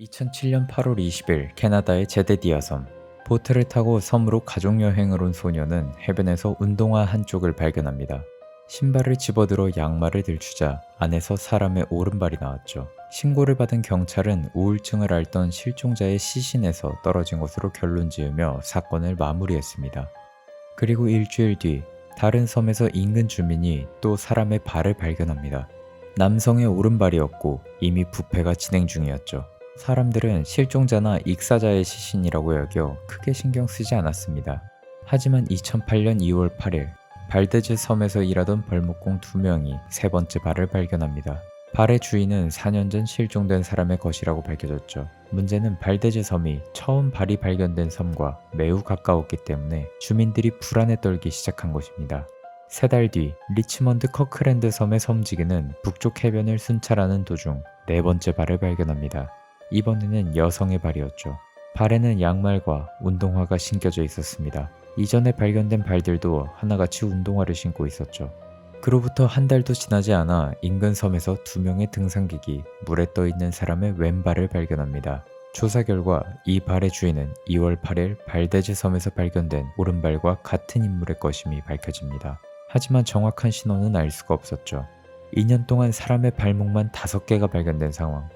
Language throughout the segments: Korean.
2007년 8월 20일 캐나다의 제데디아 섬. 보트를 타고 섬으로 가족여행을 온 소녀는 해변에서 운동화 한쪽을 발견합니다. 신발을 집어들어 양말을 들추자 안에서 사람의 오른발이 나왔죠. 신고를 받은 경찰은 우울증을 앓던 실종자의 시신에서 떨어진 것으로 결론 지으며 사건을 마무리했습니다. 그리고 일주일 뒤 다른 섬에서 인근 주민이 또 사람의 발을 발견합니다. 남성의 오른발이었고 이미 부패가 진행 중이었죠. 사람들은 실종자나 익사자의 시신이라고 여겨 크게 신경 쓰지 않았습니다. 하지만 2008년 2월 8일 발데즈 섬에서 일하던 벌목공 2명이 세 번째 발을 발견합니다. 발의 주인은 4년 전 실종된 사람의 것이라고 밝혀졌죠. 문제는 발데즈 섬이 처음 발이 발견된 섬과 매우 가까웠기 때문에 주민들이 불안에 떨기 시작한 것입니다. 3달 뒤 리치먼드 커크랜드 섬의 섬지기는 북쪽 해변을 순찰하는 도중 네 번째 발을 발견합니다. 이번에는 여성의 발이었죠. 발에는 양말과 운동화가 신겨져 있었습니다. 이전에 발견된 발들도 하나같이 운동화를 신고 있었죠. 그로부터 한 달도 지나지 않아 인근 섬에서 2명의 등산객이 물에 떠 있는 사람의 왼발을 발견합니다. 조사 결과 이 발의 주인은 2월 8일 발데즈 섬에서 발견된 오른발과 같은 인물의 것임이 밝혀집니다. 하지만 정확한 신원은 알 수가 없었죠. 2년 동안 사람의 발목만 5개가 발견된 상황.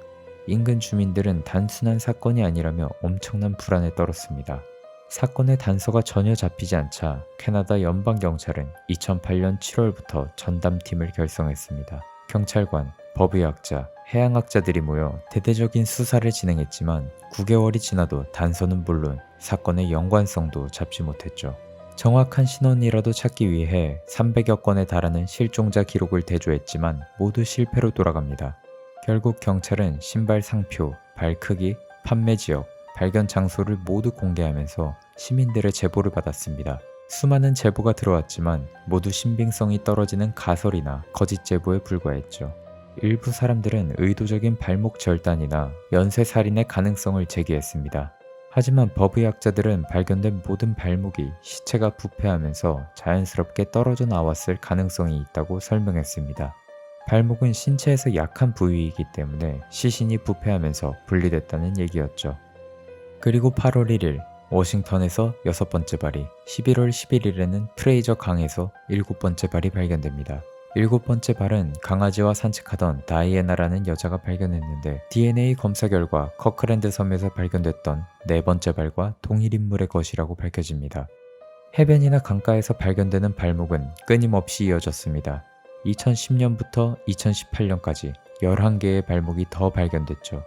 인근 주민들은 단순한 사건이 아니라며 엄청난 불안에 떨었습니다. 사건의 단서가 전혀 잡히지 않자 캐나다 연방경찰은 2008년 7월부터 전담팀을 결성했습니다. 경찰관, 법의학자, 해양학자들이 모여 대대적인 수사를 진행했지만 9개월이 지나도 단서는 물론 사건의 연관성도 잡지 못했죠. 정확한 신원이라도 찾기 위해 300여 건에 달하는 실종자 기록을 대조했지만 모두 실패로 돌아갑니다. 결국 경찰은 신발 상표, 발 크기, 판매 지역, 발견 장소를 모두 공개하면서 시민들의 제보를 받았습니다. 수많은 제보가 들어왔지만 모두 신빙성이 떨어지는 가설이나 거짓 제보에 불과했죠. 일부 사람들은 의도적인 발목 절단이나 연쇄살인의 가능성을 제기했습니다. 하지만 법의학자들은 발견된 모든 발목이 시체가 부패하면서 자연스럽게 떨어져 나왔을 가능성이 있다고 설명했습니다. 발목은 신체에서 약한 부위이기 때문에 시신이 부패하면서 분리됐다는 얘기였죠. 그리고 8월 1일 워싱턴에서 6번째 발이, 11월 11일에는 프레이저 강에서 7번째 발이 발견됩니다. 7번째 발은 강아지와 산책하던 다이애나라는 여자가 발견했는데 DNA 검사 결과 커크랜드 섬에서 발견됐던 4번째 발과 동일 인물의 것이라고 밝혀집니다. 해변이나 강가에서 발견되는 발목은 끊임없이 이어졌습니다. 2010년부터 2018년까지 11개의 발목이 더 발견됐죠.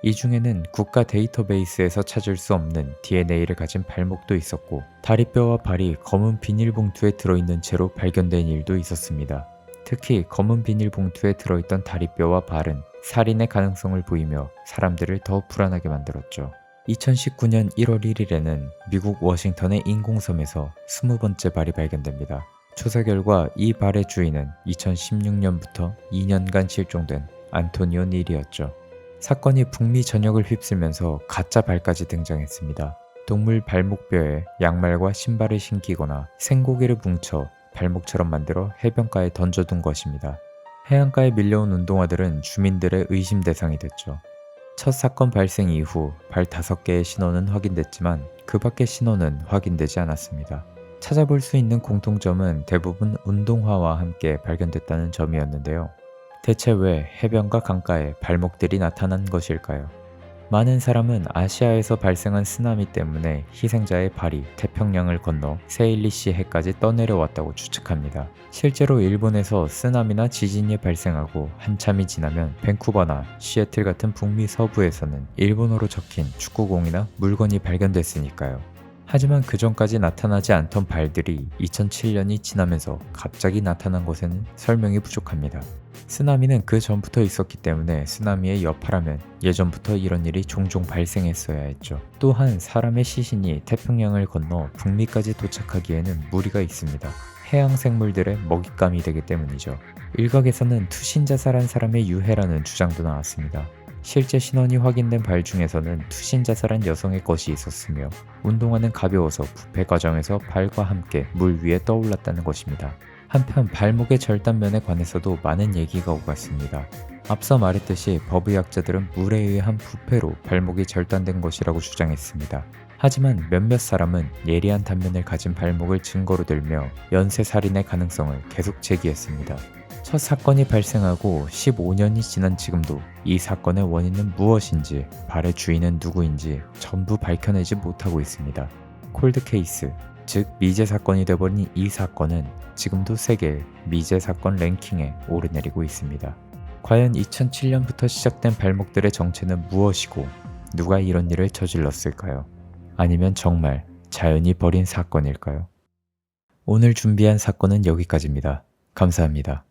이 중에는 국가 데이터베이스에서 찾을 수 없는 DNA를 가진 발목도 있었고 다리뼈와 발이 검은 비닐봉투에 들어있는 채로 발견된 일도 있었습니다. 특히 검은 비닐봉투에 들어있던 다리뼈와 발은 살인의 가능성을 보이며 사람들을 더 불안하게 만들었죠. 2019년 1월 1일에는 미국 워싱턴의 인공섬에서 20번째 발이 발견됩니다. 조사 결과 이 발의 주인은 2016년부터 2년간 실종된 안토니오 닐이었죠. 사건이 북미 전역을 휩쓸면서 가짜 발까지 등장했습니다. 동물 발목뼈에 양말과 신발을 신기거나 생고기를 뭉쳐 발목처럼 만들어 해변가에 던져둔 것입니다. 해안가에 밀려온 운동화들은 주민들의 의심 대상이 됐죠. 첫 사건 발생 이후 발 5개의 신원은 확인됐지만 그 밖의 신원은 확인되지 않았습니다. 찾아볼 수 있는 공통점은 대부분 운동화와 함께 발견됐다는 점이었는데요. 대체 왜 해변과 강가에 발목들이 나타난 것일까요? 많은 사람은 아시아에서 발생한 쓰나미 때문에 희생자의 발이 태평양을 건너 세일리시 해까지 떠내려왔다고 추측합니다. 실제로 일본에서 쓰나미나 지진이 발생하고 한참이 지나면 밴쿠버나 시애틀 같은 북미 서부에서는 일본어로 적힌 축구공이나 물건이 발견됐으니까요. 하지만 그 전까지 나타나지 않던 발들이 2007년이 지나면서 갑자기 나타난 것에는 설명이 부족합니다. 쓰나미는 그 전부터 있었기 때문에 쓰나미의 여파라면 예전부터 이런 일이 종종 발생했어야 했죠. 또한 사람의 시신이 태평양을 건너 북미까지 도착하기에는 무리가 있습니다. 해양 생물들의 먹잇감이 되기 때문이죠. 일각에서는 투신자살한 사람의 유해라는 주장도 나왔습니다. 실제 신원이 확인된 발 중에서는 투신자살한 여성의 것이 있었으며 운동화는 가벼워서 부패 과정에서 발과 함께 물 위에 떠올랐다는 것입니다. 한편 발목의 절단면에 관해서도 많은 얘기가 오갔습니다. 앞서 말했듯이 법의학자들은 물에 의한 부패로 발목이 절단된 것이라고 주장했습니다. 하지만 몇몇 사람은 예리한 단면을 가진 발목을 증거로 들며 연쇄살인의 가능성을 계속 제기했습니다. 첫 사건이 발생하고 15년이 지난 지금도 이 사건의 원인은 무엇인지, 발의 주인은 누구인지 전부 밝혀내지 못하고 있습니다. 콜드케이스, 즉 미제 사건이 되어버린 이 사건은 지금도 세계 미제 사건 랭킹에 오르내리고 있습니다. 과연 2007년부터 시작된 발목들의 정체는 무엇이고 누가 이런 일을 저질렀을까요? 아니면 정말 자연이 벌인 사건일까요? 오늘 준비한 사건은 여기까지입니다. 감사합니다.